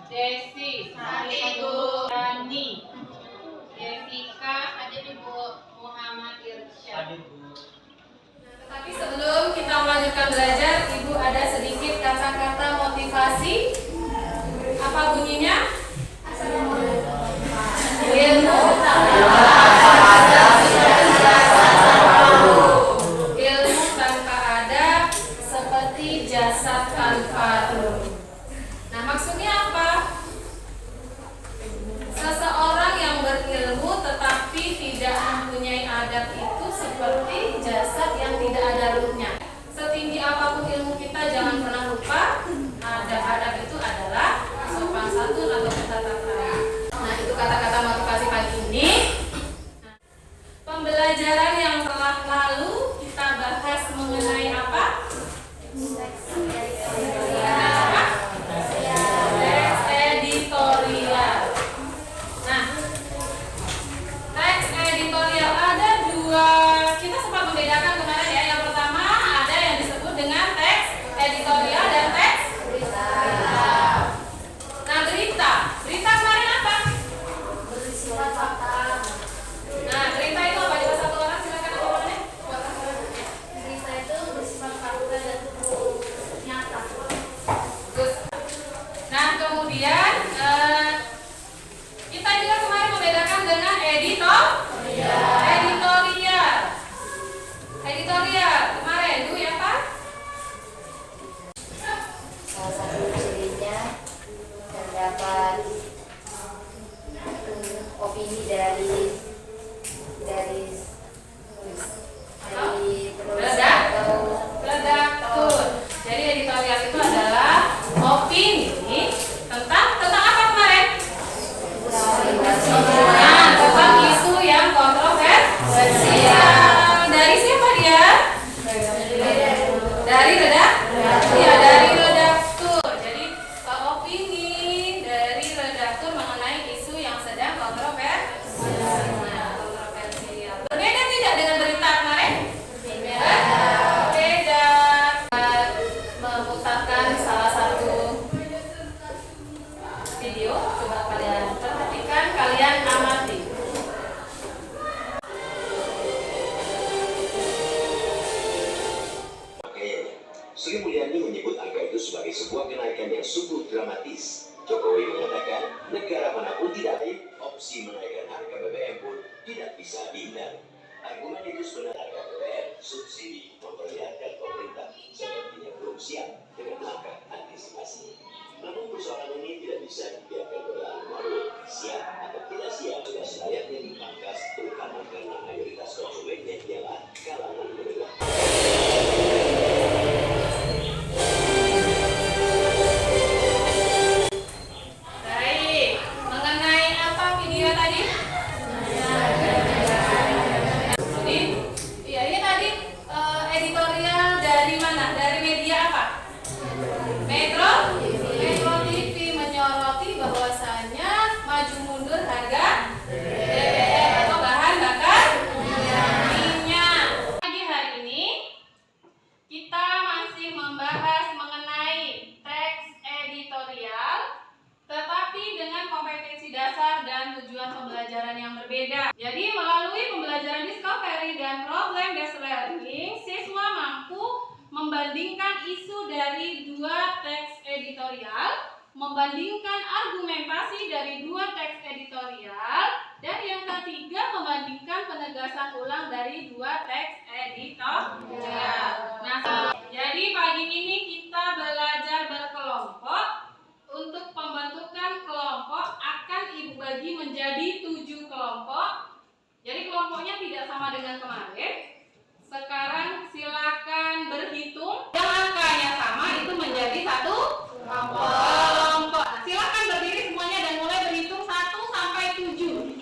Desi, hadir Bu. Dani, Jessica, hadir Bu. Muhammad Irsyad, hadir Bu. Tetapi sebelum kita melanjutkan belajar, Ibu ada sedikit kata-kata motivasi. Apa bunyinya? Ilmu tanpa adab seperti jasad tanpa ruh. Nah, maksudnya apa? Seseorang yang berilmu tetapi tidak mempunyai adab itu seperti jasad yang tidak ada ruhnya. Setinggi apapun ilmu kita, jangan pernah lupa adab itu adalah sopan santun atau bertata krama. Nah, itu kata-kata motivasi pagi ini. Pembelajaran yang telah lalu kita bahas mengenai apa? Teks editorial. Nah, teks editorial ada dua. Kita sempat membedakan kemarin ya. Yang pertama ada yang disebut dengan teks editorial dan teks berita. Nah, berita kemarin apa? Bersifat fakta. Nah, berita itu apa? Coba satu orang silakan jawabannya. Berita itu bersifat fakta dan nyata. Terus, nah kemudian kita juga kemarin membedakan dengan editorial kemarin Bu ya Pak? Salah satu cirinya terdapat opini dari redaktur. Jadi editorial itu adalah opini tentang apa kemarin? Nah, tentang isu yang kontroversial. Dari siapa dia? Dari redaktur. Jadi opini dari redaktur mengenai isu yang sedang kontroversial. Berbeda tidak dengan berita kemarin? Beda. Memutarkan salah satu video, coba kalian perhatikan, kalian amati. Sri Mulyani menyebut angka itu sebagai sebuah kenaikan yang sungguh dramatis. Jokowi mengatakan negara manapun tidak ada opsi menaikkan harga BBM pun tidak bisa dihindari. Argumen itu sebenarnya harga BBM subsidi memperlihatkan pemerintah sepertinya belum siap dengan langkah antisipasi. Namun persoalan ini tidak bisa dibiarkan berlarut-larut. Siap atau tidak siap sudah selayaknya dipangkas, terutama karena mayoritas konsumennya ialah kalangan menengah. Editorial dari mana? Dari media apa? Metro TV. tujuan pembelajaran yang berbeda. Jadi melalui pembelajaran discovery dan problem-based learning, siswa mampu membandingkan isu dari dua teks editorial, membandingkan argumentasi dari dua teks editorial, dan yang ketiga membandingkan penegasan ulang dari dua teks editorial. Nah, jadi pagi ini kita belajar berkelompok. Untuk pembentukan kelompok akan Ibu bagi menjadi 7 kelompok. Jadi kelompoknya tidak sama dengan kemarin. Sekarang silakan berhitung. Yang angkanya sama itu menjadi 1 kelompok. Silakan berdiri semuanya dan mulai berhitung 1 sampai 7. 2,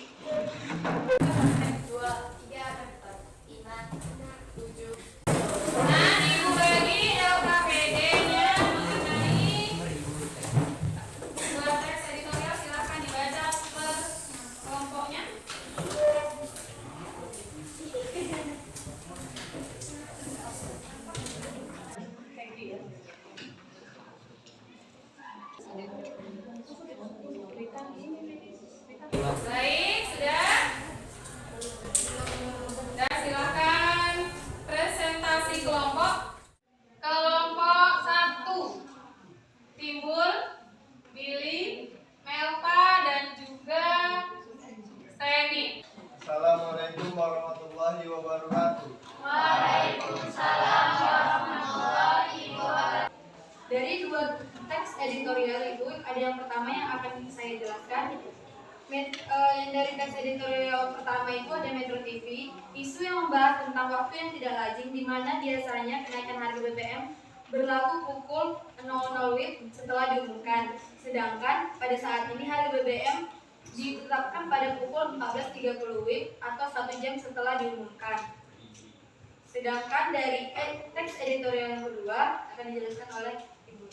3, 4, 5, 7. Nah, Ibu bagi LKPD-nya mengenai dua teks editorial, silakan dibaca per kelompoknya. Thank you. Baik, sudah. Dan silakan presentasi kelompok. Kelompok 1 Timbul, Billy, Melva, dan juga Steny. Assalamualaikum warahmatullahi wabarakatuh. Waalaikumsalam warahmatullahi wabarakatuh. Dari dua teks editorial itu ada yang pertama yang akan saya jelaskan. Yang dari teks editorial pertama itu ada Metro TV, isu yang membahas tentang waktu yang tidak lazim, di mana biasanya kenaikan harga BBM berlaku pukul 00 WIB setelah diumumkan. Sedangkan pada saat ini harga BBM ditetapkan pada pukul 14.30 WIB atau 1 jam setelah diumumkan. Sedangkan dari teks editorial yang kedua akan dijelaskan oleh Ibu.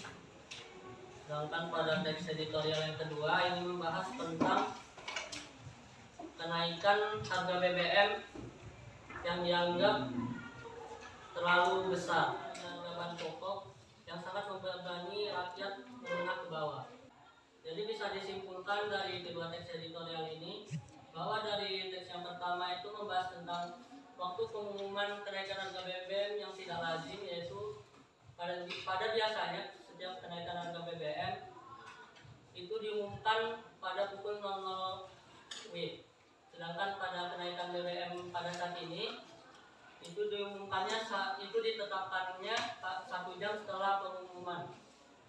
Sedangkan pada teks editorial yang kedua ini membahas tentang kenaikan harga BBM yang dianggap terlalu besar, harga bahan pokok yang sangat membebani rakyat menengah ke bawah. Jadi bisa disimpulkan dari kedua teks editorial ini bahwa dari teks yang pertama itu membahas tentang waktu pengumuman kenaikan harga BBM yang tidak lazim, yaitu pada biasanya setiap kenaikan harga BBM itu diumumkan pada pukul 00 WIB. Sedangkan pada kenaikan BBM pada saat ini itu diumumkannya itu ditetapkannya 1 jam setelah pengumuman,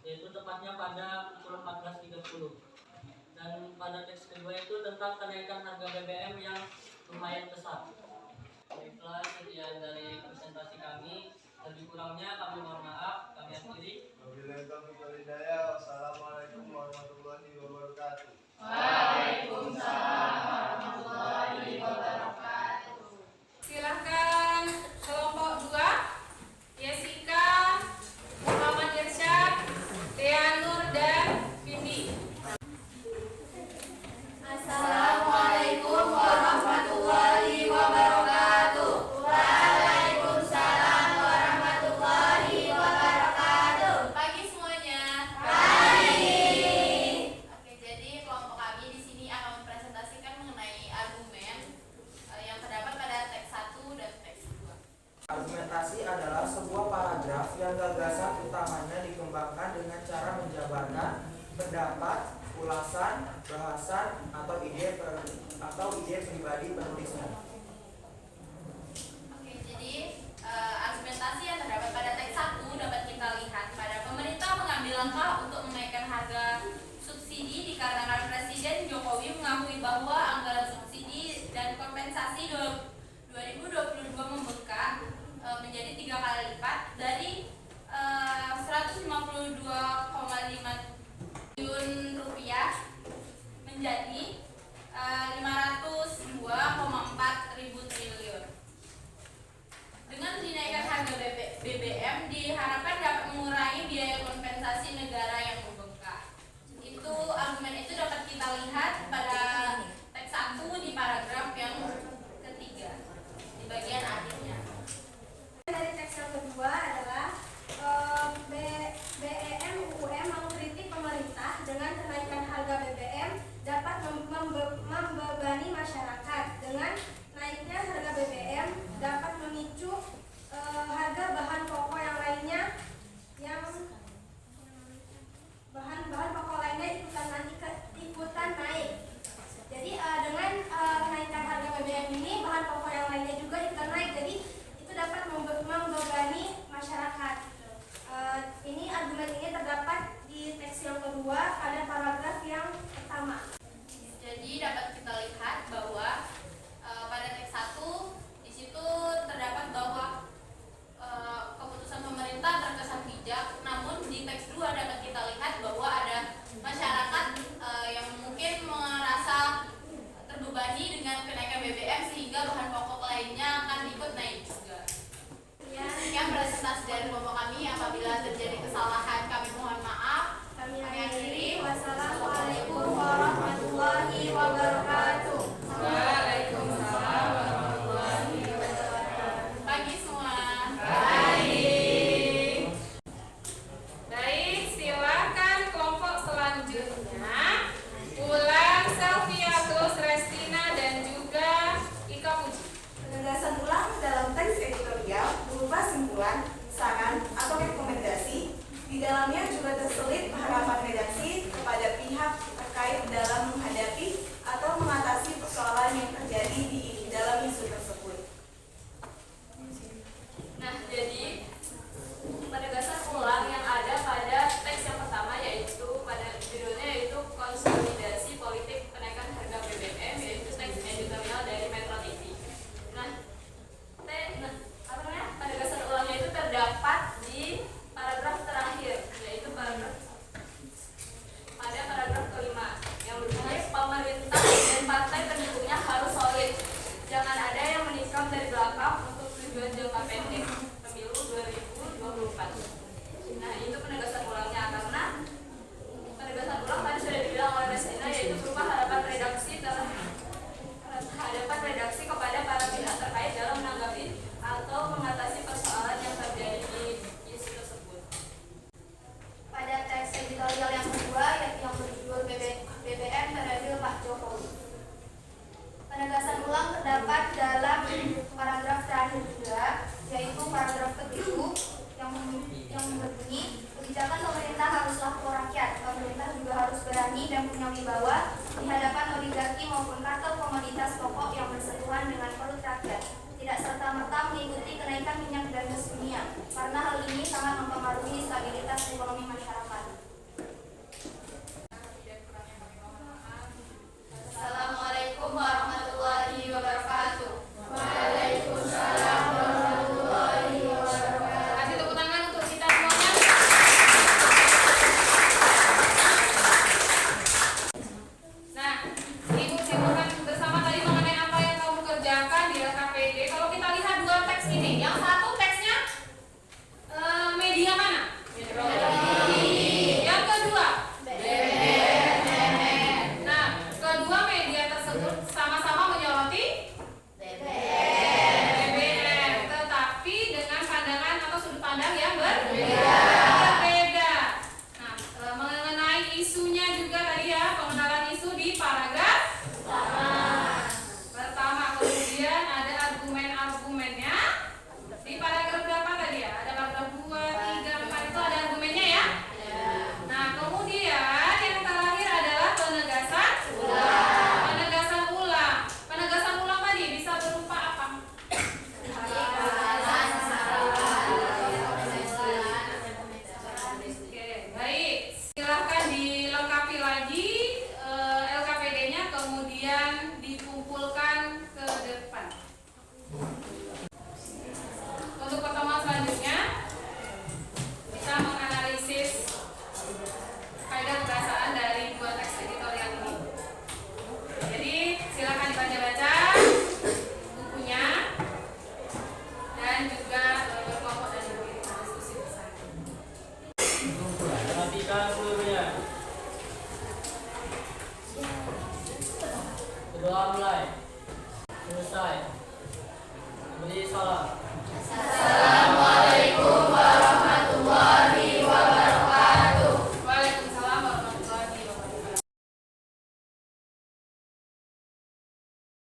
yaitu tepatnya pada pukul 14.30. Dan pada teks kedua itu tentang kenaikan harga BBM yang lumayan besar. Baiklah, sekian dari presentasi kami. Lebih kurangnya kami mohon maaf. Kami akhiri. Wabillahi taufiq wal hidayah. Wassalamualaikum warahmatullahi wabarakatuh. Waalaikumsalam warahmatullahi wabarakatuh. Silahkan kelompok 2, Jessica, Muhammad Irsyad, Deanur, dan Vindi. Assalamualaikum warahmatullahi wabarakatuh. Waalaikumsalam warahmatullahi wabarakatuh. Pagi semuanya. Pagi. Oke, jadi kelompok kami di sini akan mempresentasikan mengenai argumen yang terdapat pada teks 1 dan teks 2. Argumentasi adalah sebuah paragraf yang gagasan utamanya dikembangkan dengan cara menjabarkan pendapat, ulasan, bahasan, atau ide pribadi penulisnya. Oke, jadi argumentasi yang terdapat pada teks 1 dapat kita lihat pada pemerintah mengambil langkah untuk menaikkan harga subsidi dikarenakan Presiden Jokowi mengakui bahwa anggaran subsidi dan kompensasi 2022 membengkak menjadi 3 kali lipat dari 152,5 triliun rupiah menjadi 502,4 ribu triliun. Dengan dinaikkan harga BBM diharapkan dapat mengurangi biaya kompensasi negara yang membengkak. Argumen itu dapat kita lihat pada teks 1 di paragraf yang ketiga di bagian akhirnya. Dari teks yang kedua adalah BEM UUM mengkritik pemerintah dengan kenaikan harga BBM dapat Sekian presentasi dari kelompok kami. Apabila terjadi kesalahan kami mohon maaf. Kami akhiri. Wassalamualaikum warahmatullahi wabarakatuh. Waalaikumsalam warahmatullahi wabarakatuh. Pagi semua. Baik, silakan kelompok selanjutnya. Ulang Selviatus, Restina, dan juga Ika Puji. Penegasan ulang dalam teks editorial berupa simpulan, saran, atau rekomendasi. Di dalamnya juga terselip harapan redaksi kepada pihak terkait dalam menghadapi atau mengatasi persoalan yang terjadi di dalam isu tersebut. Nah, jadi penegasan ulang yang ada pada teks yang pertama yaitu pada judulnya yaitu konsolidasi politik penaikan harga BBM, yaitu teks editorial dari Metro TV. Penegasan ulangnya itu terdapat di paragraf terakhir, yaitu paragraf kelima yang berbunyi pemerintah dan partai pendukungnya harus solid. Jangan ada yang menikam dari belakang untuk tujuan jangka pendek pemilu 2024. Nah, itu penegasan ulangnya, karena penegasan ulang tadi sudah dibilang oleh Restina, yaitu berupa hadapan redaksi kepada para pihak terkait dalam menanggapi atau mengatasi persoalan yang terjadi di isu tersebut. Pada teks editorial yang kedua yang berjudul BBM periode Pak Jokowi. Penegasan ulang terdapat dalam paragraf terakhir juga, yaitu paragraf ke-7 yang berbunyi kebijakan pemerintah haruslah pro rakyat. Pemerintah juga harus berani dan punya wibawa di hadapan oligarki maupun kartel komoditas pokok yang bersentuhan dengan perut rakyat. Tidak serta-merta mengikuti kenaikan minyak dan gas dunia, karena hal ini sangat mempengaruhi stabilitas ekonomi masyarakat. Assalamualaikum warahmatullahi wabarakatuh. Waalaikumsalam warahmatullahi wabarakatuh. Kasih tepuk tangan untuk kita semuanya. Nah, Ibu simpulkan bersama tadi mengenai apa yang kamu kerjakan di LKPD. Kalau kita lihat dua teks ini, yang satu teksnya media mana? Yang kedua Nah, kedua media tersebut sama-sama menyoroti BBM, tetapi dengan pandangan atau sudut pandang yang berbeda. Nah, mengenai isunya juga tadi ya, pengenalan isu di paragraf pertama. Kemudian ada argumen-argumennya di paragraf berapa tadi ya? Ada paragraf 2, 3, 4 itu ada argumennya ya? Nah, kemudian yang terakhir adalah penegasan ulang. Penegasan ulang tadi bisa berupa apa? Oke, baik. Silahkan dilengkapi lagi LKPD-nya, kemudian dikumpulkan ke depan. Untuk pertemuan selanjutnya, kita menganalisis kaidah kebiasaan dari dua teks editorial ini. Jadi silakan dibaca-baca bukunya dan juga berkelompok dan berdiskusi bersama. Perhatikan seluruhnya. Berdoa mulai. Selesai. Beri salam.